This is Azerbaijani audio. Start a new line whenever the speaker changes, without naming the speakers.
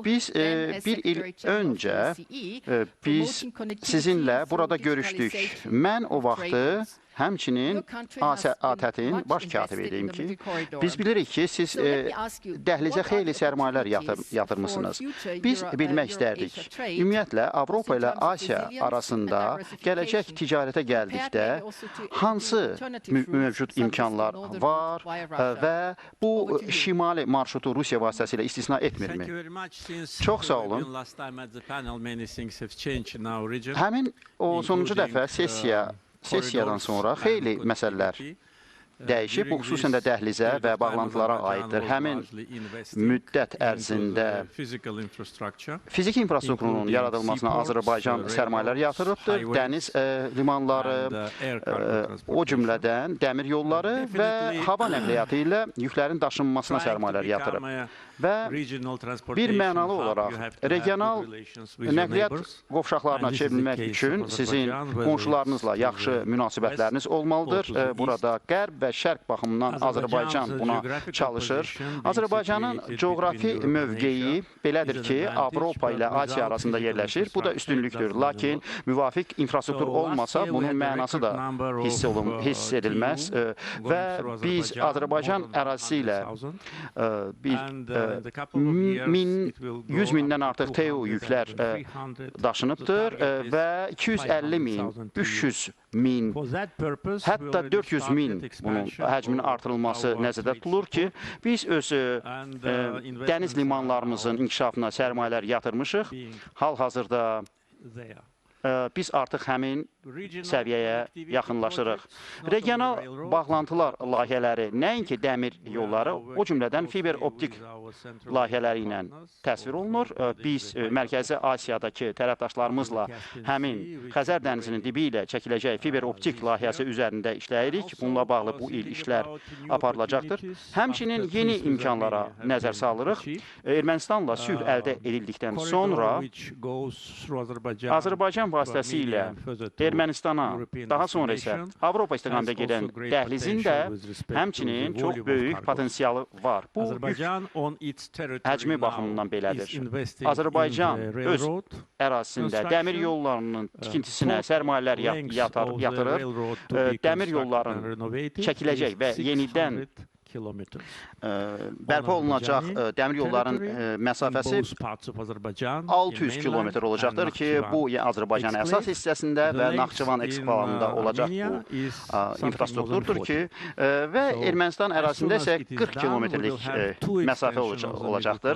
Biz bir il öncə biz sizinlə burada görüşdük. Mən o vaxtı həmçinin ATƏT-in baş katibi idim ki, biz bilirik ki, siz dəhlizə xeyli sərmayələr yatırmısınız. Biz bilmək istərdik. Ümumiyyətlə, Avropa ilə Asiya arasında gələcək ticarətə gəldikdə hansı mövcud imkanlar var və bu şimali marşrutu Rusiya vasitəsilə istisna etmirmi? Çox sağ olun. Həmin o sonuncu dəfə sessiyadan sonra xeyli məsələlər dəyişib, bu xüsusən də dəhlizə və bağlantılara aiddir. Həmin müddət ərzində fiziki infrastrukturunun yaradılmasına Azərbaycan sərmayələr yatırıbdır. Dəniz limanları, o cümlədən dəmir yolları və hava nəqliyyatı ilə yüklərin daşınmasına sərmayələr yatırıb. Və bir mənalı olaraq regional nəqliyyat qovşaqlarına çevrilmək üçün sizin qonşularınızla yaxşı münasibətləriniz olmalıdır. Burada qərb və şərq baxımından Azərbaycan buna çalışır. Azərbaycanın coğrafi mövqeyi belədir ki, Avropa ilə Asiya arasında yerləşir. Bu da üstünlükdür. Lakin müvafiq infrastruktur olmasa, bunun mənası da hiss edilməz. Və biz Azərbaycan ərazisi ilə 100 mindən artıq TEU yüklər daşınıbdır və 250 min, 300 min, hətta 400 min bunun həcminin artırılması nəzərdə tutulur ki, biz öz dəniz limanlarımızın inkişafına sərmayələr yatırmışıq. Hal-hazırda biz artıq həmin səviyyəyə yaxınlaşırıq. Regional bağlantılar layihələri, nəinki dəmir yolları, o cümlədən fiber optik layihələri ilə təsvir olunur. Biz Mərkəzi Asiyadakı tərəfdaşlarımızla həmin Xəzər dənizinin dibi ilə çəkiləcək fiber optik layihəsi üzərində işləyirik. Bununla bağlı bu il işlər aparılacaqdır. Həmçinin yeni imkanlara nəzər salırıq. Ermənistanla sülh əldə edildikdən sonra Azərbaycan vasitəsilə Ermənistana, daha sonra isə Avropa istiqamətə gedən dəhlizin də həmçinin çox böyük potensialı var. Bu yük həcmi baxımından belədir. Azərbaycan öz ərazisində dəmir yollarının tikintisinə sərmayələr yatırır. Dəmir yolların çəkiləcək və yenidən bərpa olunacaq dəmir yolların məsafəsi 600 kilometr olacaqdır ki, bu Azərbaycanın əsas hissəsində və Naxçıvan eksplanında olacaq bu infrastrukturdur ki, və Ermənistan ərazisində isə 40 kilometrlik məsafə olacaqdır.